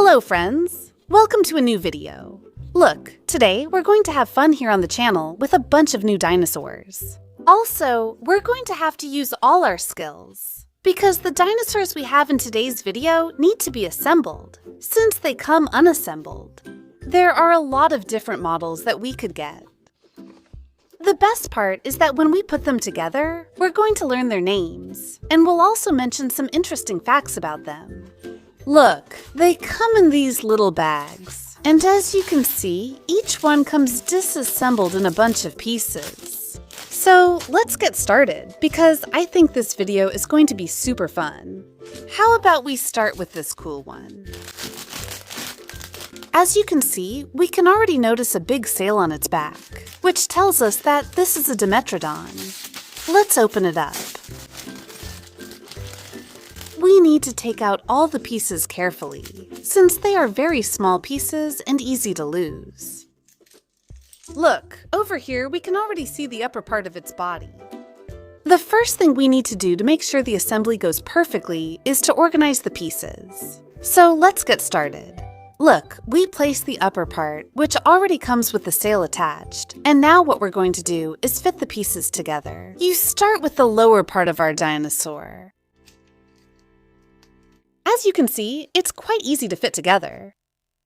Hello friends! Welcome to a new video. Look, today we're going to have fun here on the channel with a bunch of new dinosaurs. Also, we're going to have to use all our skills, because the dinosaurs we have in today's video need to be assembled, since they come unassembled. There are a lot of different models that we could get. The best part is that when we put them together, we're going to learn their names, and we'll also mention some interesting facts about them. Look, they come in these little bags, and as you can see, each one comes disassembled in a bunch of pieces. So let's get started, because I think this video is going to be super fun. How about we start with this cool one? As you can see, we can already notice a big sail on its back, which tells us that this is a Dimetrodon. Let's open it up. We need to take out all the pieces carefully, since they are very small pieces and easy to lose. Look, over here we can already see the upper part of its body. The first thing we need to do to make sure the assembly goes perfectly is to organize the pieces. So let's get started. Look, we placed the upper part, which already comes with the sail attached, and now what we're going to do is fit the pieces together. You start with the lower part of our dinosaur. As you can see, it's quite easy to fit together.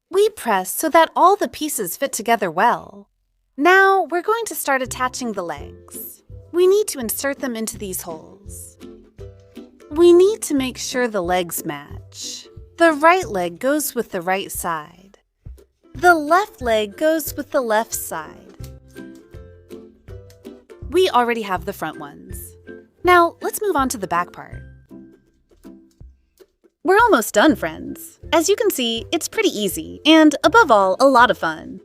We press so that all the pieces fit together well. Now, we're going to start attaching the legs. We need to insert them into these holes. We need to make sure the legs match. The right leg goes with the right side. The left leg goes with the left side. We already have the front ones. Now, let's move on to the back part. We're almost done, friends. As you can see, it's pretty easy, and above all, a lot of fun.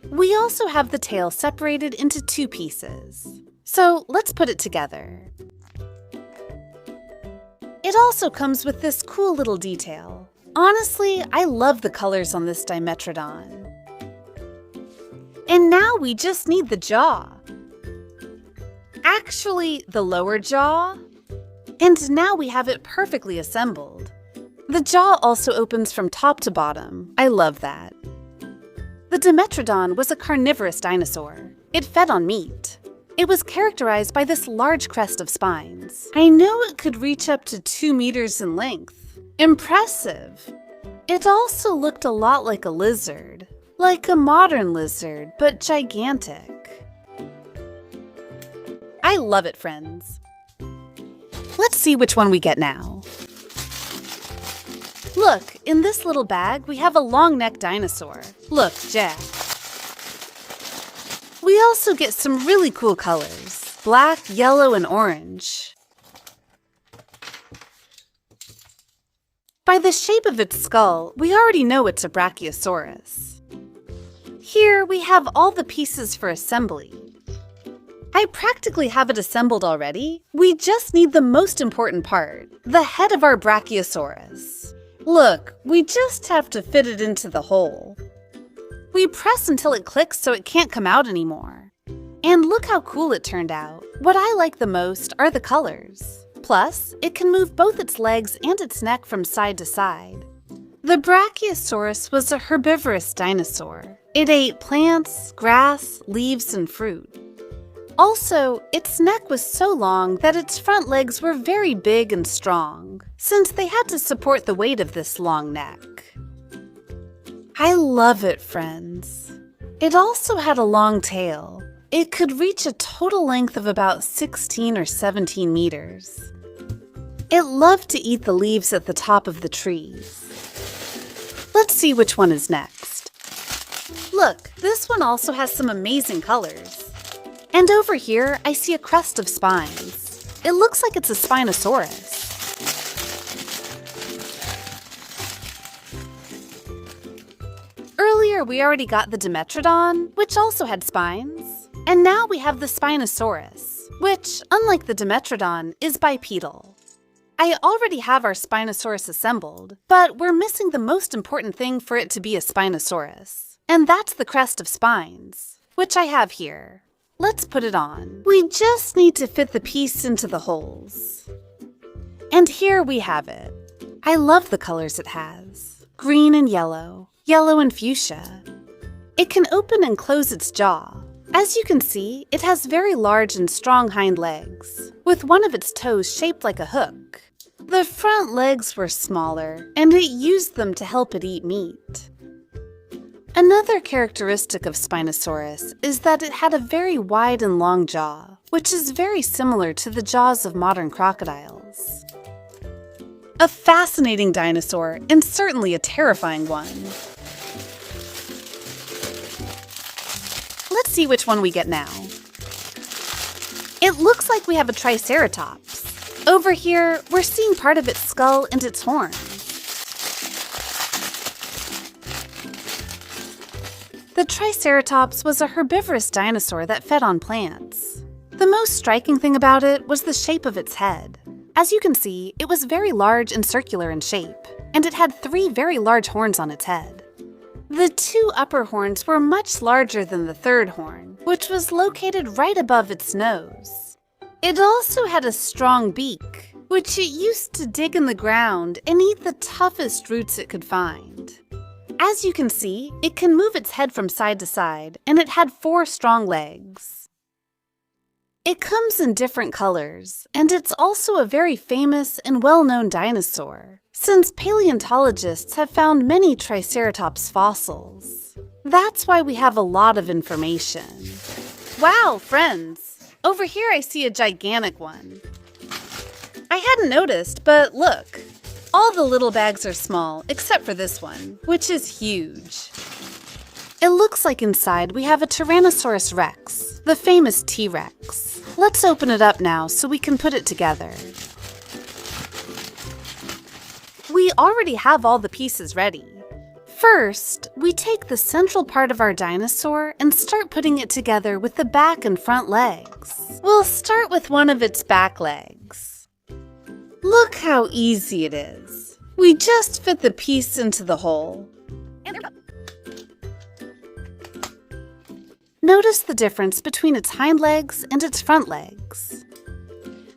We also have the tail separated into two pieces. So let's put it together. It also comes with this cool little detail. Honestly, I love the colors on this Dimetrodon. And now we just need the jaw. Actually, the lower jaw. And now we have it perfectly assembled. The jaw also opens from top to bottom. I love that. The Dimetrodon was a carnivorous dinosaur. It fed on meat. It was characterized by this large crest of spines. I know it could reach up to 2 meters in length. Impressive! It also looked a lot like a lizard. Like a modern lizard, but gigantic. I love it, friends. Let's see which one we get now. Look, in this little bag, we have a long-necked dinosaur. Look, Jack. We also get some really cool colors, black, yellow, and orange. By the shape of its skull, we already know it's a Brachiosaurus. Here, we have all the pieces for assembly. I practically have it assembled already. We just need the most important part, the head of our Brachiosaurus. Look, we just have to fit it into the hole. We press until it clicks so it can't come out anymore. And look how cool it turned out. What I like the most are the colors. Plus, it can move both its legs and its neck from side to side. The Brachiosaurus was a herbivorous dinosaur. It ate plants, grass, leaves, and fruit. Also, its neck was so long that its front legs were very big and strong, since they had to support the weight of this long neck. I love it, friends. It also had a long tail. It could reach a total length of about 16 or 17 meters. It loved to eat the leaves at the top of the trees. Let's see which one is next. Look, this one also has some amazing colors. And over here, I see a crest of spines. It looks like it's a Spinosaurus. Earlier, we already got the Dimetrodon, which also had spines. And now we have the Spinosaurus, which, unlike the Dimetrodon, is bipedal. I already have our Spinosaurus assembled, but we're missing the most important thing for it to be a Spinosaurus. And that's the crest of spines, which I have here. Let's put it on. We just need to fit the piece into the holes. And here we have it. I love the colors it has. green and yellow, yellow and fuchsia. It can open and close its jaw. As you can see, it has very large and strong hind legs, with one of its toes shaped like a hook. The front legs were smaller, and it used them to help it eat meat. Another characteristic of Spinosaurus is that it had a very wide and long jaw, which is very similar to the jaws of modern crocodiles. A fascinating dinosaur, and certainly a terrifying one. Let's see which one we get now. It looks like we have a Triceratops. Over here, we're seeing part of its skull and its horns. The Triceratops was a herbivorous dinosaur that fed on plants. The most striking thing about it was the shape of its head. As you can see, it was very large and circular in shape, and it had 3 very large horns on its head. The 2 upper horns were much larger than the 3rd horn, which was located right above its nose. It also had a strong beak, which it used to dig in the ground and eat the toughest roots it could find. As you can see, it can move its head from side to side, and it had 4 strong legs. It comes in different colors, and it's also a very famous and well-known dinosaur, since paleontologists have found many Triceratops fossils. That's why we have a lot of information. Wow, friends! Over here I see a gigantic one. I hadn't noticed, but look. All the little bags are small, except for this one, which is huge. It looks like inside we have a Tyrannosaurus rex, the famous T-Rex. Let's open it up now so we can put it together. We already have all the pieces ready. First, we take the central part of our dinosaur and start putting it together with the back and front legs. We'll start with one of its back legs. Look how easy it is. We just fit the piece into the hole. Notice the difference between its hind legs and its front legs.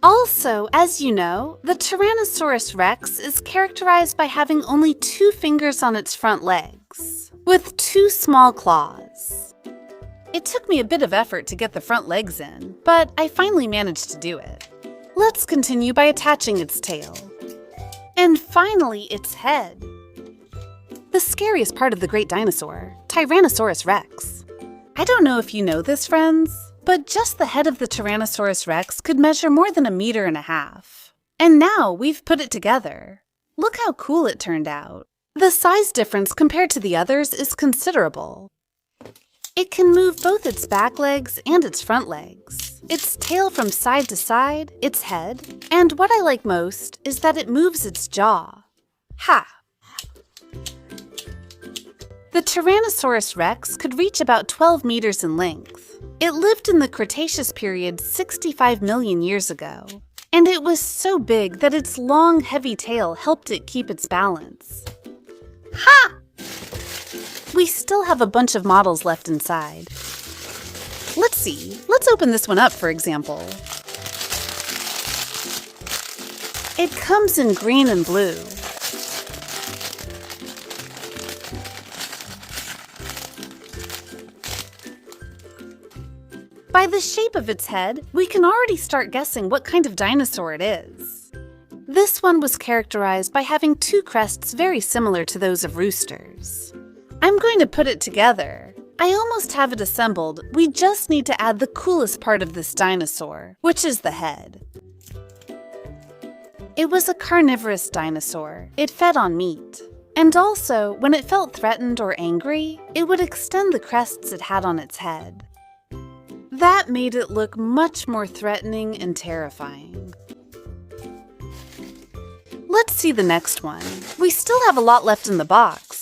Also, as you know, the Tyrannosaurus rex is characterized by having only 2 fingers on its front legs, with 2 small claws. It took me a bit of effort to get the front legs in, but I finally managed to do it. Let's continue by attaching its tail. And finally, its head. The scariest part of the great dinosaur, Tyrannosaurus rex. I don't know if you know this, friends, but just the head of the Tyrannosaurus rex could measure more than 1.5 meters. And now we've put it together. Look how cool it turned out. The size difference compared to the others is considerable. It can move both its back legs and its front legs, its tail from side to side, its head, and what I like most is that it moves its jaw. Ha! The Tyrannosaurus rex could reach about 12 meters in length. It lived in the Cretaceous period 65 million years ago, and it was so big that its long, heavy tail helped it keep its balance. Ha! We still have a bunch of models left inside. Let's see. Let's open this one up, for example. It comes in green and blue. By the shape of its head, we can already start guessing what kind of dinosaur it is. This one was characterized by having 2 crests very similar to those of roosters. I'm going to put it together. I almost have it assembled. We just need to add the coolest part of this dinosaur, which is the head. It was a carnivorous dinosaur. It fed on meat. And also, when it felt threatened or angry, it would extend the crests it had on its head. That made it look much more threatening and terrifying. Let's see the next one. We still have a lot left in the box.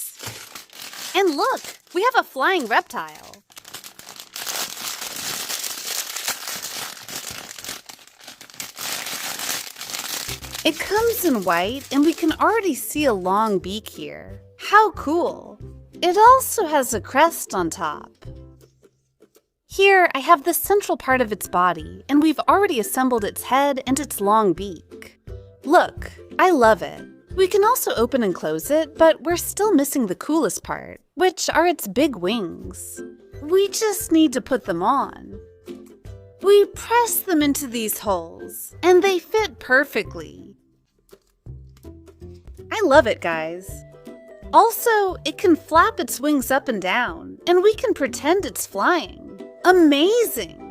And look, we have a flying reptile. It comes in white, and we can already see a long beak here. How cool! It also has a crest on top. Here, I have the central part of its body, and we've already assembled its head and its long beak. Look, I love it. We can also open and close it, but we're still missing the coolest part, which are its big wings. We just need to put them on. We press them into these holes, and they fit perfectly. I love it, guys. Also, it can flap its wings up and down, and we can pretend it's flying. Amazing!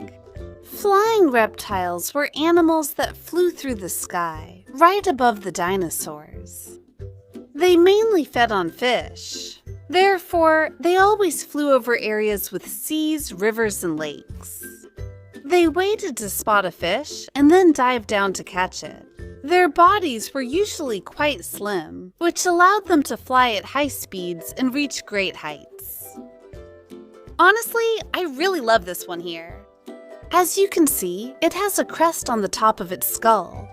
Flying reptiles were animals that flew through the sky, right above the dinosaurs. They mainly fed on fish. Therefore, they always flew over areas with seas, rivers, and lakes. They waited to spot a fish and then dived down to catch it. Their bodies were usually quite slim, which allowed them to fly at high speeds and reach great heights. Honestly, I really love this one here. As you can see, it has a crest on the top of its skull.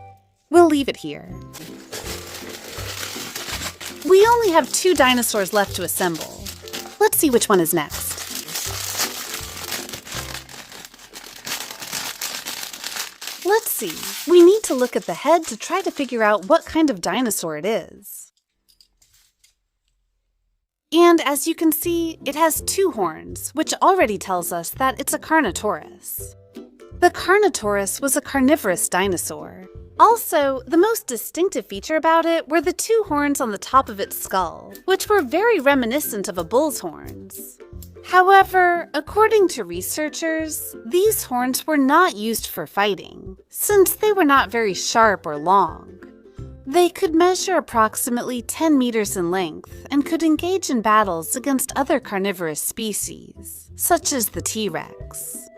We'll leave it here. We only have 2 dinosaurs left to assemble. Let's see which one is next. Let's see. We need to look at the head to try to figure out what kind of dinosaur it is. And as you can see, it has 2 horns, which already tells us that it's a Carnotaurus. The Carnotaurus was a carnivorous dinosaur. Also, the most distinctive feature about it were the 2 horns on the top of its skull, which were very reminiscent of a bull's horns. However, according to researchers, these horns were not used for fighting, since they were not very sharp or long. They could measure approximately 10 meters in length and could engage in battles against other carnivorous species, such as the T-Rex.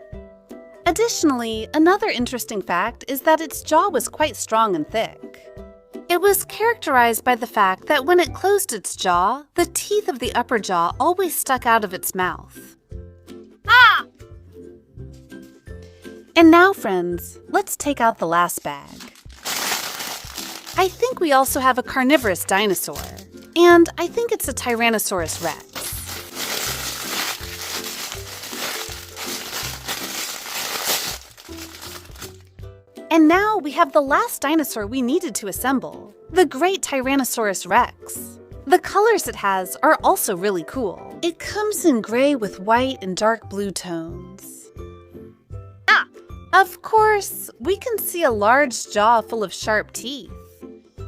Additionally, another interesting fact is that its jaw was quite strong and thick. It was characterized by the fact that when it closed its jaw, the teeth of the upper jaw always stuck out of its mouth. Ah! And now, friends, let's take out the last bag. I think we also have a carnivorous dinosaur, and I think it's a Tyrannosaurus rex. And now we have the last dinosaur we needed to assemble, the great Tyrannosaurus rex. The colors it has are also really cool. It comes in gray with white and dark blue tones. Ah! Of course, we can see a large jaw full of sharp teeth.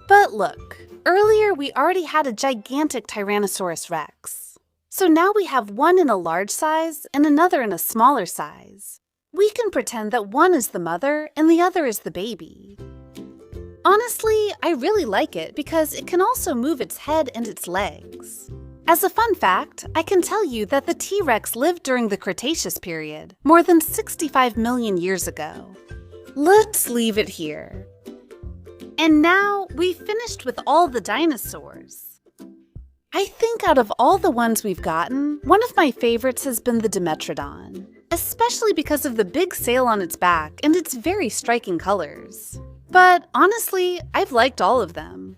But look, earlier we already had a gigantic Tyrannosaurus rex. So now we have one in a large size and another in a smaller size. We can pretend that one is the mother and the other is the baby. Honestly, I really like it because it can also move its head and its legs. As a fun fact, I can tell you that the T-Rex lived during the Cretaceous period, more than 65 million years ago. Let's leave it here. And now we've finished with all the dinosaurs. I think out of all the ones we've gotten, one of my favorites has been the Dimetrodon, especially because of the big sail on its back and its very striking colors. But honestly, I've liked all of them.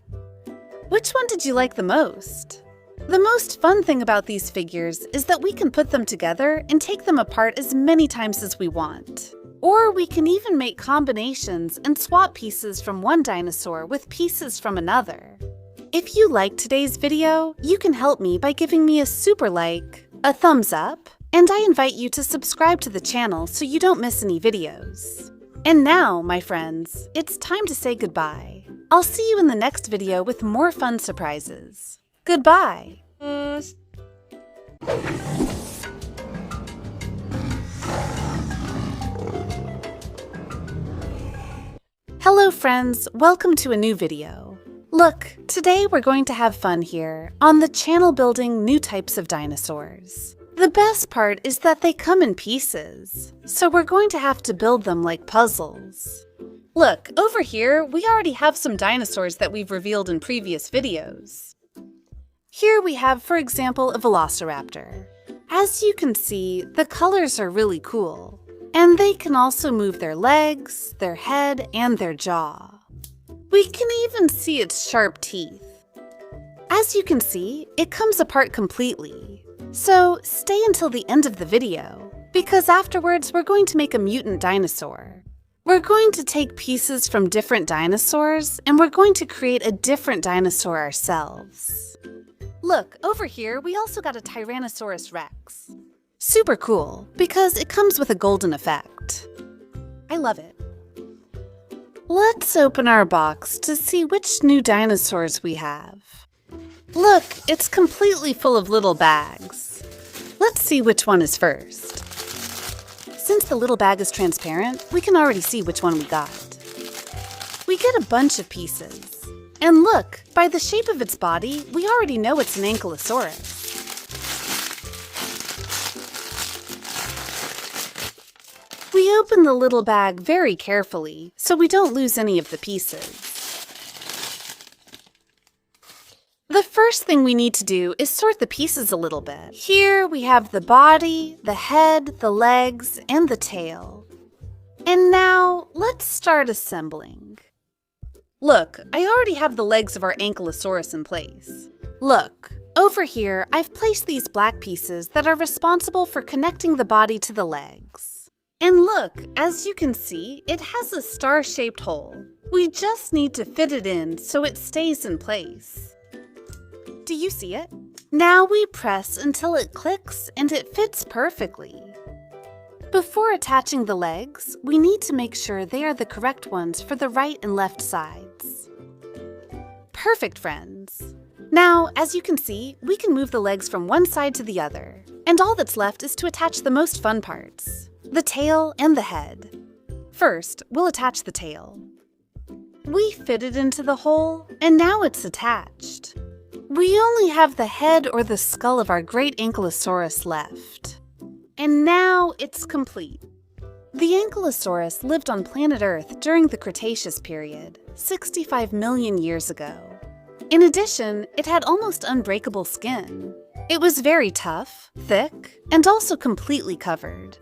Which one did you like the most? The most fun thing about these figures is that we can put them together and take them apart as many times as we want. Or we can even make combinations and swap pieces from one dinosaur with pieces from another. If you liked today's video, you can help me by giving me a super like, a thumbs up, and I invite you to subscribe to the channel so you don't miss any videos. And now, my friends, it's time to say goodbye. I'll see you in the next video with more fun surprises. Goodbye! Hello friends, welcome to a new video. Look, today we're going to have fun here on the channel building new types of dinosaurs. The best part is that they come in pieces, so we're going to have to build them like puzzles. Look, over here, we already have some dinosaurs that we've revealed in previous videos. Here we have, for example, a velociraptor. As you can see, the colors are really cool, and they can also move their legs, their head, and their jaw. We can even see its sharp teeth. As you can see, it comes apart completely. So stay until the end of the video, because afterwards we're going to make a mutant dinosaur. We're going to take pieces from different dinosaurs, and we're going to create a different dinosaur ourselves. Look, over here, we also got a Tyrannosaurus Rex. Super cool, because it comes with a golden effect. I love it. Let's open our box to see which new dinosaurs we have. Look, it's completely full of little bags. Let's see which one is first. Since the little bag is transparent, we can already see which one we got. We get a bunch of pieces. And look, by the shape of its body, we already know it's an Ankylosaurus. We open the little bag very carefully, so we don't lose any of the pieces. The first thing we need to do is sort the pieces a little bit. Here we have the body, the head, the legs, and the tail. And now, let's start assembling. Look, I already have the legs of our Ankylosaurus in place. Look, over here, I've placed these black pieces that are responsible for connecting the body to the legs. And look, as you can see, it has a star-shaped hole. We just need to fit it in so it stays in place. Do you see it? Now we press until it clicks and it fits perfectly. Before attaching the legs, we need to make sure they are the correct ones for the right and left sides. Perfect, friends. Now, as you can see, we can move the legs from one side to the other, and all that's left is to attach the most fun parts, the tail and the head. First, we'll attach the tail. We fit it into the hole, and now it's attached. We only have the head or the skull of our great Ankylosaurus left. And now it's complete. The Ankylosaurus lived on planet Earth during the Cretaceous period, 65 million years ago. In addition, it had almost unbreakable skin. It was very tough, thick, and also completely covered.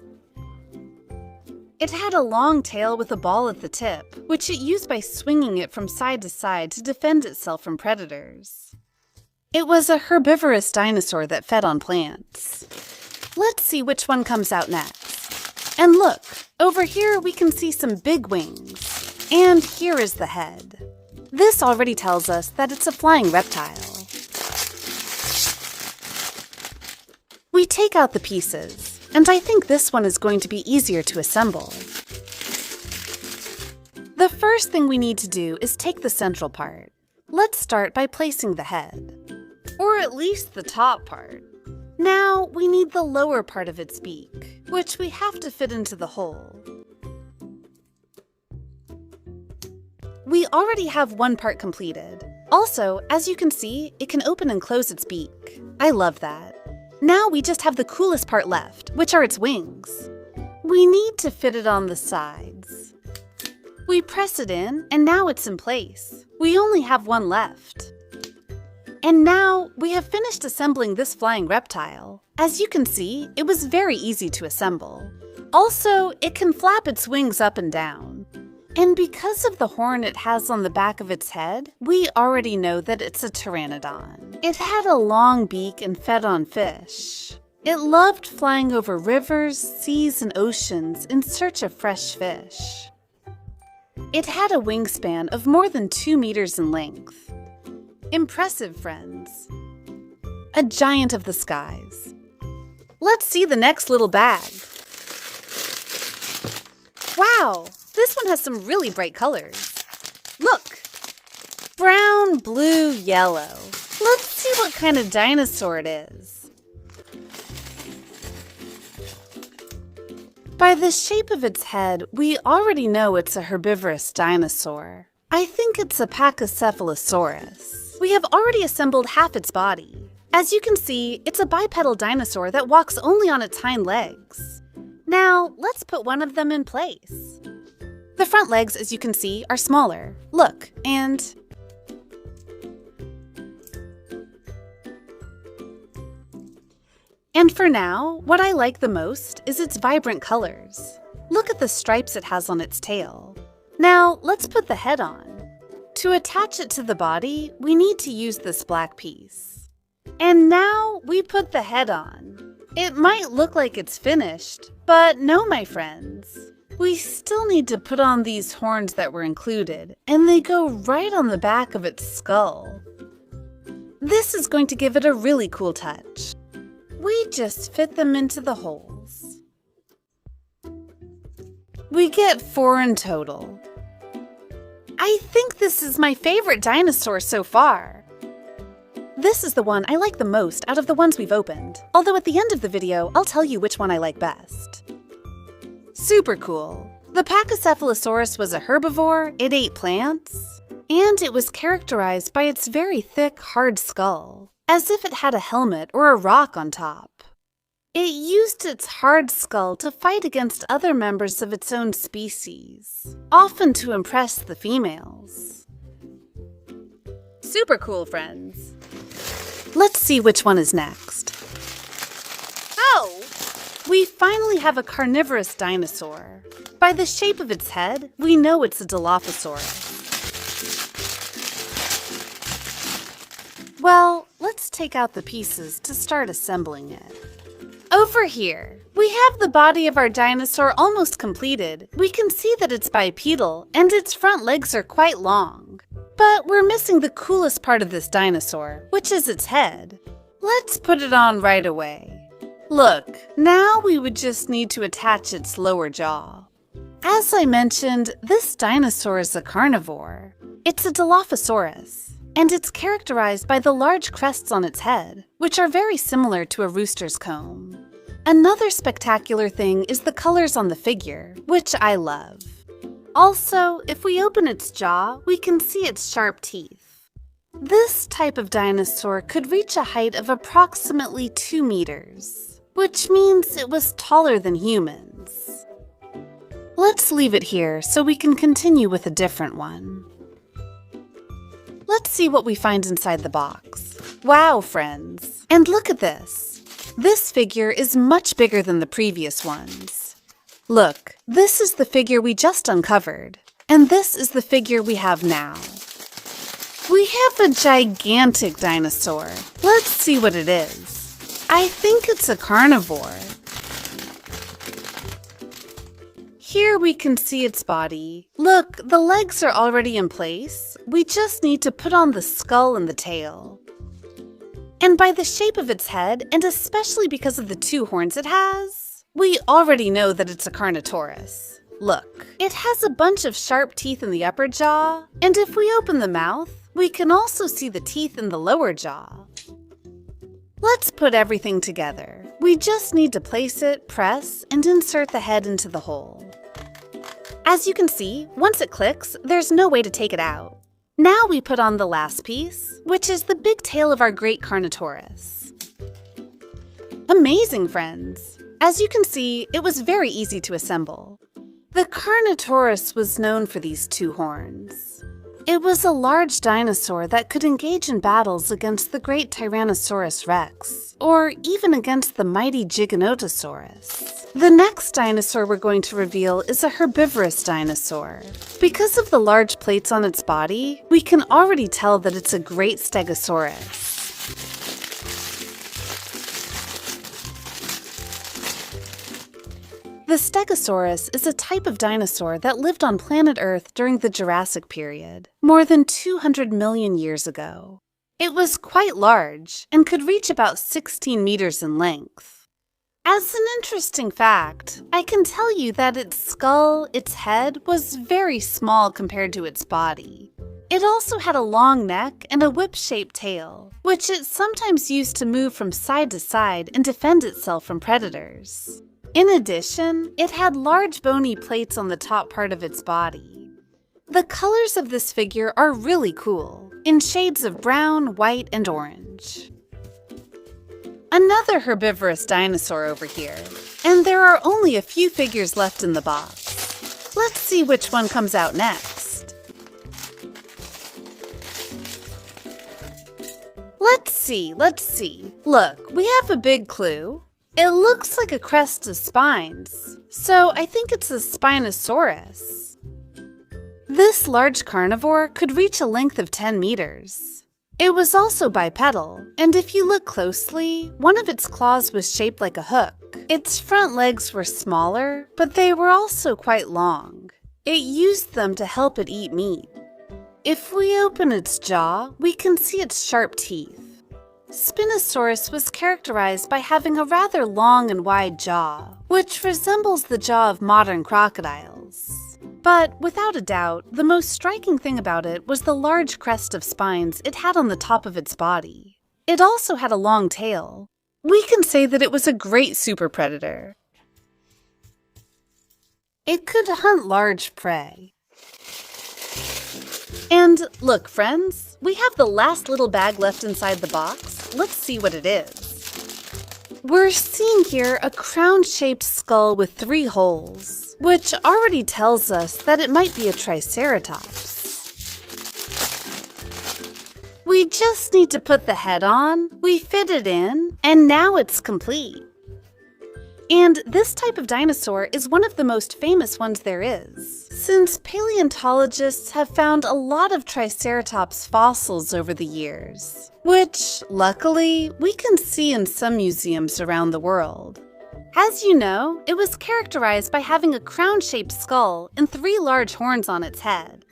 It had a long tail with a ball at the tip, which it used by swinging it from side to side to defend itself from predators. It was a herbivorous dinosaur that fed on plants. Let's see which one comes out next. And look, over here we can see some big wings. And here is the head. This already tells us that it's a flying reptile. We take out the pieces, and I think this one is going to be easier to assemble. The first thing we need to do is take the central part. Let's start by placing the head. Or at least the top part. Now we need the lower part of its beak, which we have to fit into the hole. We already have one part completed. Also, as you can see, it can open and close its beak. I love that. Now we just have the coolest part left, which are its wings. We need to fit it on the sides. We press it in, and now it's in place. We only have one left. And now, we have finished assembling this flying reptile. As you can see, it was very easy to assemble. Also, it can flap its wings up and down. And because of the horn it has on the back of its head, we already know that it's a Pteranodon. It had a long beak and fed on fish. It loved flying over rivers, seas, and oceans in search of fresh fish. It had a wingspan of more than 2 meters in length. Impressive, friends. A giant of the skies. Let's see the next little bag. Wow, this one has some really bright colors. Look, brown, blue, yellow. Let's see what kind of dinosaur it is. By the shape of its head, we already know it's a herbivorous dinosaur. I think it's a Pachycephalosaurus. We have already assembled half its body. As you can see, it's a bipedal dinosaur that walks only on its hind legs. Now, let's put one of them in place. The front legs, as you can see, are smaller. Look, and... And for now, what I like the most is its vibrant colors. Look at the stripes it has on its tail. Now, let's put the head on. To attach it to the body, we need to use this black piece. And now we put the head on. It might look like it's finished, but no, my friends. We still need to put on these horns that were included, and they go right on the back of its skull. This is going to give it a really cool touch. We just fit them into the holes. We get 4 in total. I think this is my favorite dinosaur so far. This is the one I like the most out of the ones we've opened, although at the end of the video, I'll tell you which one I like best. Super cool. The Pachycephalosaurus was a herbivore, it ate plants, and it was characterized by its very thick, hard skull, as if it had a helmet or a rock on top. It used its hard skull to fight against other members of its own species, often to impress the females. Super cool, friends. Let's see which one is next. Oh! We finally have a carnivorous dinosaur. By the shape of its head, we know it's a Dilophosaurus. Well, let's take out the pieces to start assembling it. Over here, we have the body of our dinosaur almost completed. We can see that it's bipedal and its front legs are quite long. But we're missing the coolest part of this dinosaur, which is its head. Let's put it on right away. Look, now we would just need to attach its lower jaw. As I mentioned, this dinosaur is a carnivore. It's a Dilophosaurus, and it's characterized by the large crests on its head, which are very similar to a rooster's comb. Another spectacular thing is the colors on the figure, which I love. Also, if we open its jaw, we can see its sharp teeth. This type of dinosaur could reach a height of approximately 2 meters, which means it was taller than humans. Let's leave it here so we can continue with a different one. Let's see what we find inside the box. Wow, friends! And look at this! This figure is much bigger than the previous ones. Look, this is the figure we just uncovered, and this is the figure we have now. We have a gigantic dinosaur. Let's see what it is. I think it's a carnivore. Here we can see its body. Look, the legs are already in place. We just need to put on the skull and the tail. And by the shape of its head, and especially because of the 2 horns it has, we already know that it's a Carnotaurus. Look, it has a bunch of sharp teeth in the upper jaw, and if we open the mouth, we can also see the teeth in the lower jaw. Let's put everything together. We just need to place it, press, and insert the head into the hole. As you can see, once it clicks, there's no way to take it out. Now we put on the last piece, which is the big tail of our great Carnotaurus. Amazing, friends! As you can see, it was very easy to assemble. The Carnotaurus was known for these 2 horns. It was a large dinosaur that could engage in battles against the great Tyrannosaurus rex, or even against the mighty Giganotosaurus. The next dinosaur we're going to reveal is a herbivorous dinosaur. Because of the large plates on its body, we can already tell that it's a great Stegosaurus. The Stegosaurus is a type of dinosaur that lived on planet Earth during the Jurassic period, more than 200 million years ago. It was quite large and could reach about 16 meters in length. As an interesting fact, I can tell you that its skull, its head, was very small compared to its body. It also had a long neck and a whip-shaped tail, which it sometimes used to move from side to side and defend itself from predators. In addition, it had large bony plates on the top part of its body. The colors of this figure are really cool, in shades of brown, white, and orange. Another herbivorous dinosaur over here, and there are only a few figures left in the box. Let's see which one comes out next. Let's see. Look, we have a big clue. It looks like a crest of spines, so I think it's a Spinosaurus. This large carnivore could reach a length of 10 meters. It was also bipedal, and if you look closely, one of its claws was shaped like a hook. Its front legs were smaller, but they were also quite long. It used them to help it eat meat. If we open its jaw, we can see its sharp teeth. Spinosaurus was characterized by having a rather long and wide jaw, which resembles the jaw of modern crocodiles. But without a doubt, the most striking thing about it was the large crest of spines it had on the top of its body. It also had a long tail. We can say that it was a great super predator. It could hunt large prey. And look, friends, we have the last little bag left inside the box. Let's see what it is. We're seeing here a crown-shaped skull with 3 holes, which already tells us that it might be a Triceratops. We just need to put the head on, we fit it in, and now it's complete. And this type of dinosaur is one of the most famous ones there is, since paleontologists have found a lot of Triceratops fossils over the years, which, luckily, we can see in some museums around the world. As you know, it was characterized by having a crown-shaped skull and 3 large horns on its head.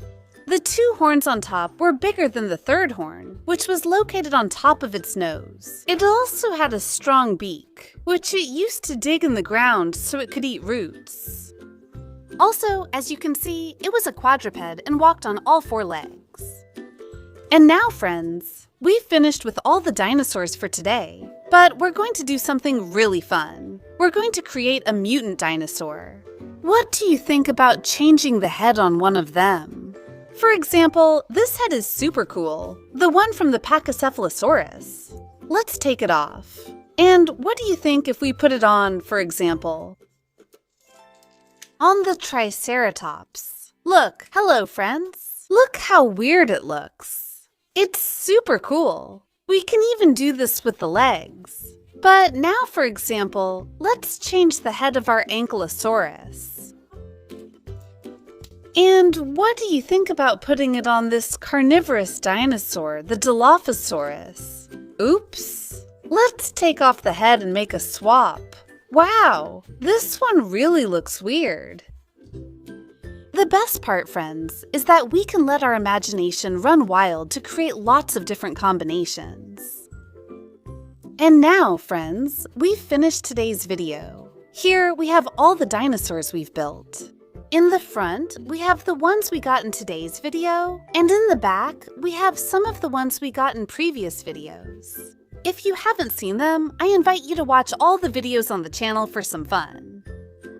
The 2 horns on top were bigger than the 3rd horn, which was located on top of its nose. It also had a strong beak, which it used to dig in the ground so it could eat roots. Also, as you can see, it was a quadruped and walked on all 4 legs. And now, friends, we've finished with all the dinosaurs for today, but we're going to do something really fun. We're going to create a mutant dinosaur. What do you think about changing the head on one of them? For example, this head is super cool, the one from the Brachiosaurus. Let's take it off. And what do you think if we put it on, for example, on the Triceratops? Look, hello friends. Look how weird it looks. It's super cool. We can even do this with the legs. But now, for example, let's change the head of our Ankylosaurus. And what do you think about putting it on this carnivorous dinosaur, the Dilophosaurus? Oops! Let's take off the head and make a swap. Wow, this one really looks weird. The best part, friends, is that we can let our imagination run wild to create lots of different combinations. And now, friends, we've finished today's video. Here we have all the dinosaurs we've built. In the front, we have the ones we got in today's video, and in the back, we have some of the ones we got in previous videos. If you haven't seen them, I invite you to watch all the videos on the channel for some fun.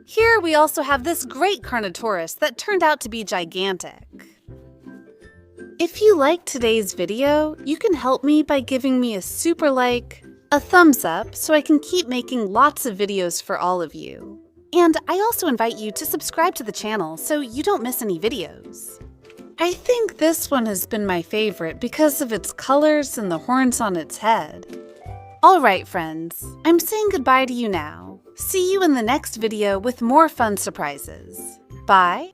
Here we also have this great Carnotaurus that turned out to be gigantic. If you liked today's video, you can help me by giving me a super like, a thumbs up so I can keep making lots of videos for all of you. And I also invite you to subscribe to the channel so you don't miss any videos. I think this one has been my favorite because of its colors and the horns on its head. Alright friends, I'm saying goodbye to you now. See you in the next video with more fun surprises. Bye!